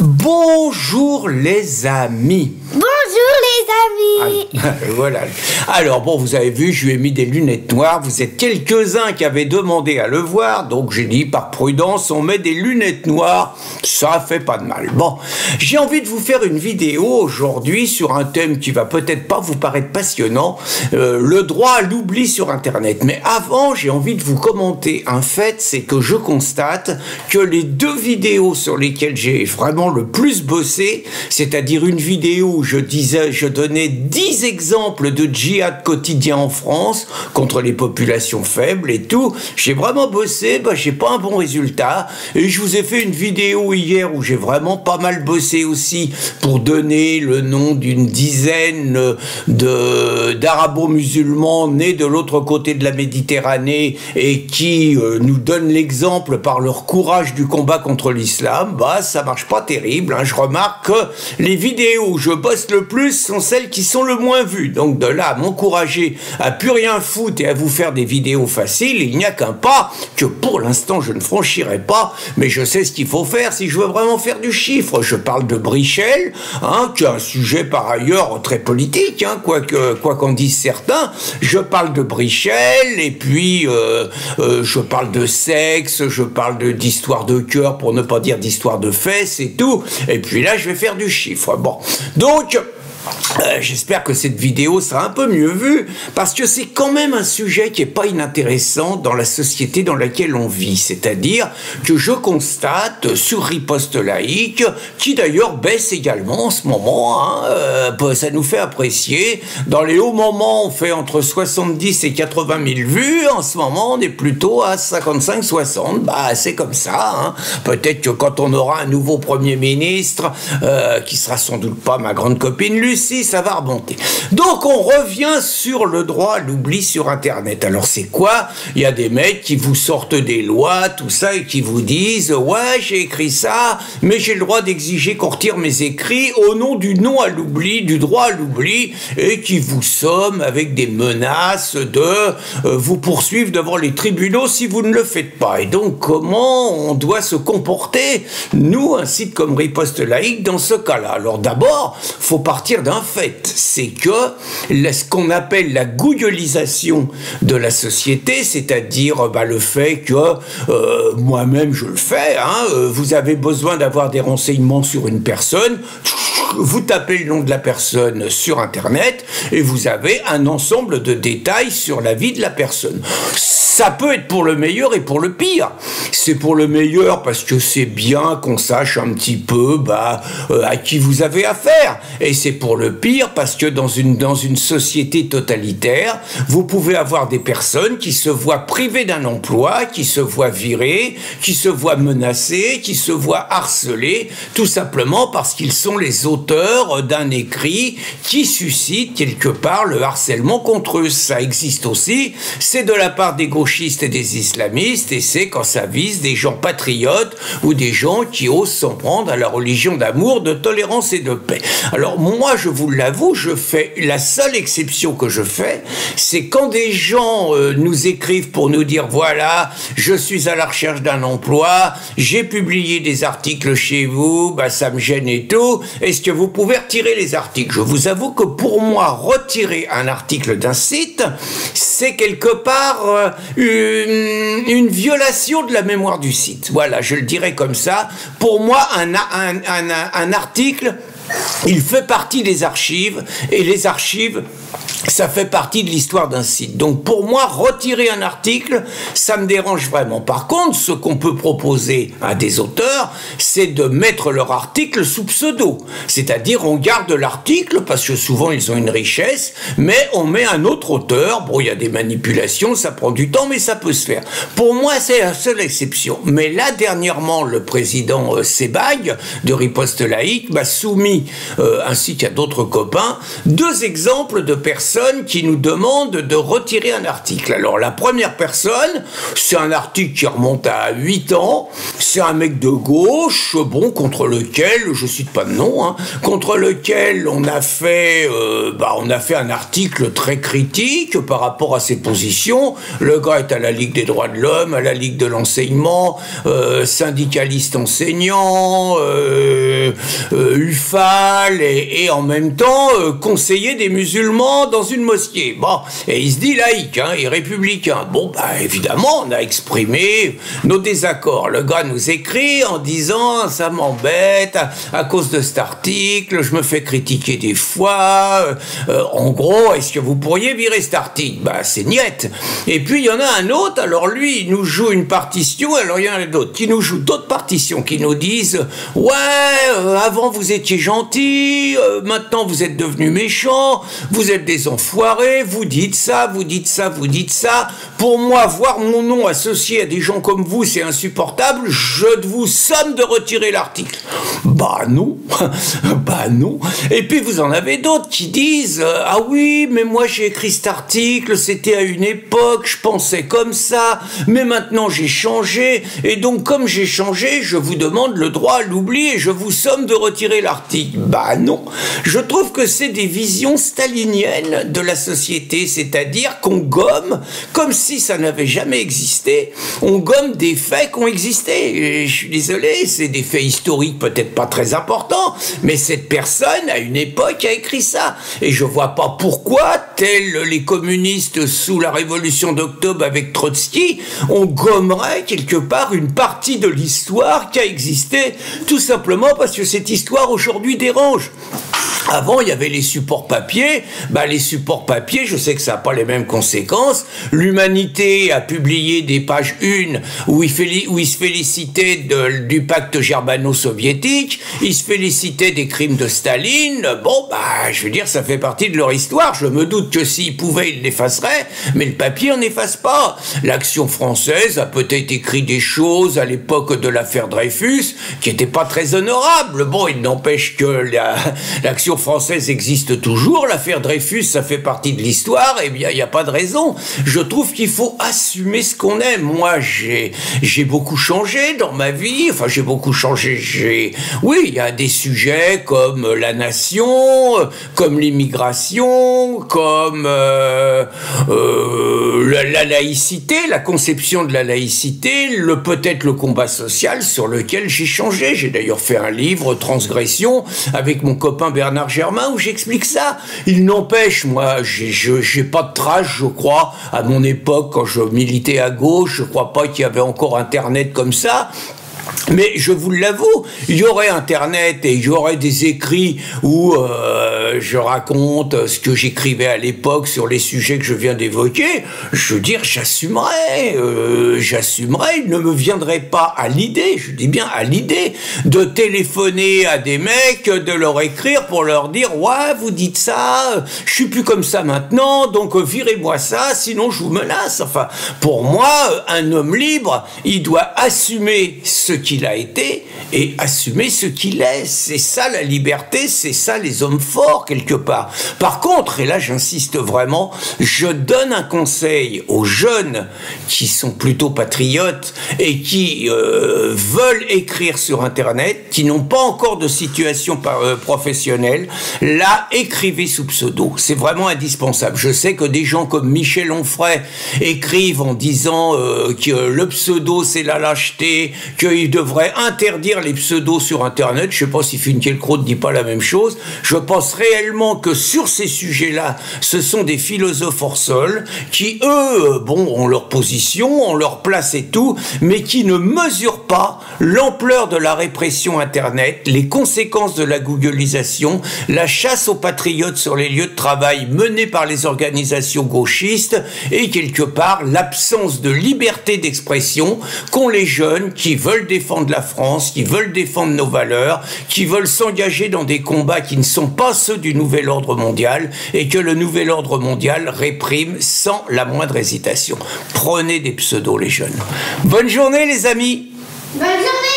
Bonjour les amis. Bonjour les amis. Voilà. Alors bon, vous avez vu, je lui ai mis des lunettes noires. Vous êtes quelques-uns qui avaient demandé à le voir, donc j'ai dit par prudence, on met des lunettes noires, ça fait pas de mal. Bon, j'ai envie de vous faire une vidéo aujourd'hui sur un thème qui va peut-être pas vous paraître passionnant, le droit à l'oubli sur Internet. Mais avant, j'ai envie de vous commenter un fait, c'est que je constate que les deux vidéos sur lesquelles j'ai vraiment le plus bossé, c'est-à-dire une vidéo où je donnais 10 exemples de djihad quotidien en France contre les populations faibles et tout, j'ai vraiment bossé, j'ai pas un bon résultat. Et je vous ai fait une vidéo hier où j'ai vraiment pas mal bossé aussi pour donner le nom d'une dizaine d'arabo-musulmans nés de l'autre côté de la Méditerranée et qui nous donnent l'exemple par leur courage du combat contre l'islam. Ça marche pas terrible, hein. Je remarque que les vidéos où je bosse le plus sont celles qui sont le moins vues. Donc de là à m'encourager à plus rien foutre et à vous faire des vidéos faciles, il n'y a qu'un pas que pour l'instant je ne franchirai pas, mais je sais ce qu'il faut faire si je veux vraiment faire du chiffre. Je parle de Brichel, hein, qui est un sujet par ailleurs très politique, hein, quoi qu'en disent certains. Je parle de Brichel, et puis je parle de sexe, je parle d'histoire de cœur, pour ne pas dire d'histoire de fesses et tout, et puis là je vais faire du chiffre. Bon, donc j'espère que cette vidéo sera un peu mieux vue, parce que c'est quand même un sujet qui est pas inintéressant dans la société dans laquelle on vit. C'est-à-dire que je constate sur Riposte Laïque, qui d'ailleurs baisse également en ce moment, hein, ça nous fait apprécier. Dans les hauts moments, on fait entre 70 et 80 000 vues. En ce moment, on est plutôt à 55-60. C'est comme ça, hein. Peut-être que quand on aura un nouveau Premier ministre, qui sera sans doute pas ma grande copine Lucie, ça va remonter. Donc on revient sur le droit à l'oubli sur Internet. Alors c'est quoi? Il y a des mecs qui vous sortent des lois, tout ça, et qui vous disent « Ouais, j'ai écrit ça, mais j'ai le droit d'exiger qu'on retire mes écrits au nom du non à l'oubli, du droit à l'oubli », et qui vous somment avec des menaces de vous poursuivre devant les tribunaux si vous ne le faites pas. Et donc comment on doit se comporter, nous, un site comme Riposte Laïque, dans ce cas-là? Alors d'abord, faut partir d'un fait, c'est que ce qu'on appelle la googlisation de la société, c'est-à-dire le fait que moi-même je le fais, hein, vous avez besoin d'avoir des renseignements sur une personne, vous tapez le nom de la personne sur Internet et vous avez un ensemble de détails sur la vie de la personne. Ça peut être pour le meilleur et pour le pire. C'est pour le meilleur parce que c'est bien qu'on sache un petit peu à qui vous avez affaire. Et c'est pour le pire parce que dans une société totalitaire, vous pouvez avoir des personnes qui se voient privées d'un emploi, qui se voient virées, qui se voient menacées, qui se voient harcelées, tout simplement parce qu'ils sont les auteurs d'un écrit qui suscite quelque part le harcèlement contre eux. Ça existe aussi, c'est de la part des gauchistes et des islamistes, et c'est quand ça vise des gens patriotes ou des gens qui osent s'en prendre à la religion d'amour, de tolérance et de paix. Alors moi, je vous l'avoue, la seule exception que je fais, c'est quand des gens nous écrivent pour nous dire « Voilà, je suis à la recherche d'un emploi, j'ai publié des articles chez vous, ça me gêne et tout, est-ce que vous pouvez retirer les articles ?» Je vous avoue que pour moi, retirer un article d'un site, c'est quelque part une violation de la mémoire du site. Voilà, je le dirais comme ça. Pour moi, un article, il fait partie des archives, et les archives, ça fait partie de l'histoire d'un site. Donc pour moi, retirer un article, ça me dérange vraiment. Par contre, ce qu'on peut proposer à des auteurs, c'est de mettre leur article sous pseudo. C'est-à-dire, on garde l'article, parce que souvent ils ont une richesse, mais on met un autre auteur. Bon, il y a des manipulations, ça prend du temps, mais ça peut se faire. Pour moi, c'est la seule exception. Mais là, dernièrement, le président Sebag, de Riposte Laïque, m'a soumis, ainsi qu'à d'autres copains, 2 exemples de personnes qui nous demandent de retirer un article. Alors la première personne, c'est un article qui remonte à 8 ans, c'est un mec de gauche, bon, contre lequel, je cite pas de nom, hein, contre lequel on a fait un article très critique par rapport à ses positions. Le gars est à la Ligue des droits de l'homme, à la Ligue de l'enseignement, syndicaliste enseignant, Ufal et en même temps conseiller des musulmans dans une mosquée. Bon, et il se dit laïque hein, et républicain. Bon, bah évidemment, on a exprimé nos désaccords. Le gars nous écrit en disant ça m'embête à cause de cet article, je me fais critiquer des fois. En gros, est-ce que vous pourriez virer cet article? Bah c'est niette. Et puis il y en a un autre, alors lui il nous joue une partition, alors il y en a d'autres qui nous jouent d'autres partitions, qui nous disent ouais, avant vous étiez gentils, maintenant vous êtes devenus méchants, vous êtes des enfoirés, vous dites ça, vous dites ça, vous dites ça. Pour moi, voir mon nom associé à des gens comme vous, c'est insupportable, je vous somme de retirer l'article. Bah non, bah non. Et puis vous en avez d'autres qui disent ah oui, mais moi j'ai écrit cet article, c'était à une époque, je pensais comme ça, mais maintenant j'ai changé, et donc comme j'ai changé, je vous demande le droit à l'oubli et je vous somme de retirer l'article. Bah non, je trouve que c'est des visions staliniennes de la société, c'est-à-dire qu'on gomme, comme si ça n'avait jamais existé, on gomme des faits qui ont existé. Et je suis désolé, c'est des faits historiques peut-être pas très importants, mais cette personne à une époque a écrit ça, et je vois pas pourquoi, tels les communistes sous la révolution d'octobre avec Trotsky, on gommerait quelque part une partie de l'histoire qui a existé, tout simplement parce que cette histoire aujourd'hui dérange. Avant, il y avait les supports papier. Bah, les supports papier, je sais que ça n'a pas les mêmes conséquences. L'Humanité a publié des pages 1 où il se félicitait du pacte germano-soviétique, il se félicitait des crimes de Staline. Bon, bah, je veux dire, ça fait partie de leur histoire. Je me doute que s'ils pouvaient, ils l'effaceraient, mais le papier, on n'efface pas. L'Action française a peut-être écrit des choses à l'époque de l'affaire Dreyfus qui n'étaient pas très honorables. Bon, il n'empêche que l'Action française existe toujours, l'affaire Dreyfus, ça fait partie de l'histoire, et bien, il n'y a pas de raison. Je trouve qu'il faut assumer ce qu'on aime. Moi, j'ai beaucoup changé dans ma vie, enfin, j'ai beaucoup changé, oui, il y a des sujets comme la nation, comme l'immigration, comme la laïcité, la conception de la laïcité, peut-être le combat social sur lequel j'ai changé. J'ai d'ailleurs fait un livre, Transgression, avec mon copain Bernard Germain, où j'explique ça. Il n'empêche, moi, j'ai pas de trace, je crois, à mon époque, quand je militais à gauche, je crois pas qu'il y avait encore Internet comme ça. Mais je vous l'avoue, il y aurait Internet et il y aurait des écrits où je raconte ce que j'écrivais à l'époque sur les sujets que je viens d'évoquer. Je veux dire, j'assumerais, il ne me viendrait pas à l'idée, je dis bien à l'idée, de téléphoner à des mecs, de leur écrire pour leur dire « Ouais, vous dites ça, je suis plus comme ça maintenant, donc virez-moi ça, sinon je vous menace. » Enfin, pour moi, un homme libre, il doit assumer ce qu'il a été et assumer ce qu'il est. C'est ça la liberté, c'est ça les hommes forts quelque part. Par contre, et là j'insiste vraiment, je donne un conseil aux jeunes qui sont plutôt patriotes et qui veulent écrire sur Internet, qui n'ont pas encore de situation professionnelle. Là, écrivez sous pseudo. C'est vraiment indispensable. Je sais que des gens comme Michel Onfray écrivent en disant que le pseudo c'est la lâcheté, qu'il devrait interdire les pseudos sur Internet. Je ne sais pas si Finkielkraut ne dit pas la même chose. Je pense réellement que sur ces sujets-là, ce sont des philosophes hors sol qui, eux, bon, ont leur position, ont leur place et tout, mais qui ne mesurent pas l'ampleur de la répression Internet, les conséquences de la googlisation, la chasse aux patriotes sur les lieux de travail menée par les organisations gauchistes et quelque part l'absence de liberté d'expression qu'ont les jeunes qui veulent défendre la France, qui veulent défendre nos valeurs, qui veulent s'engager dans des combats qui ne sont pas ceux du nouvel ordre mondial et que le nouvel ordre mondial réprime sans la moindre hésitation. Prenez des pseudos les jeunes. Bonne journée les amis. Bonne journée.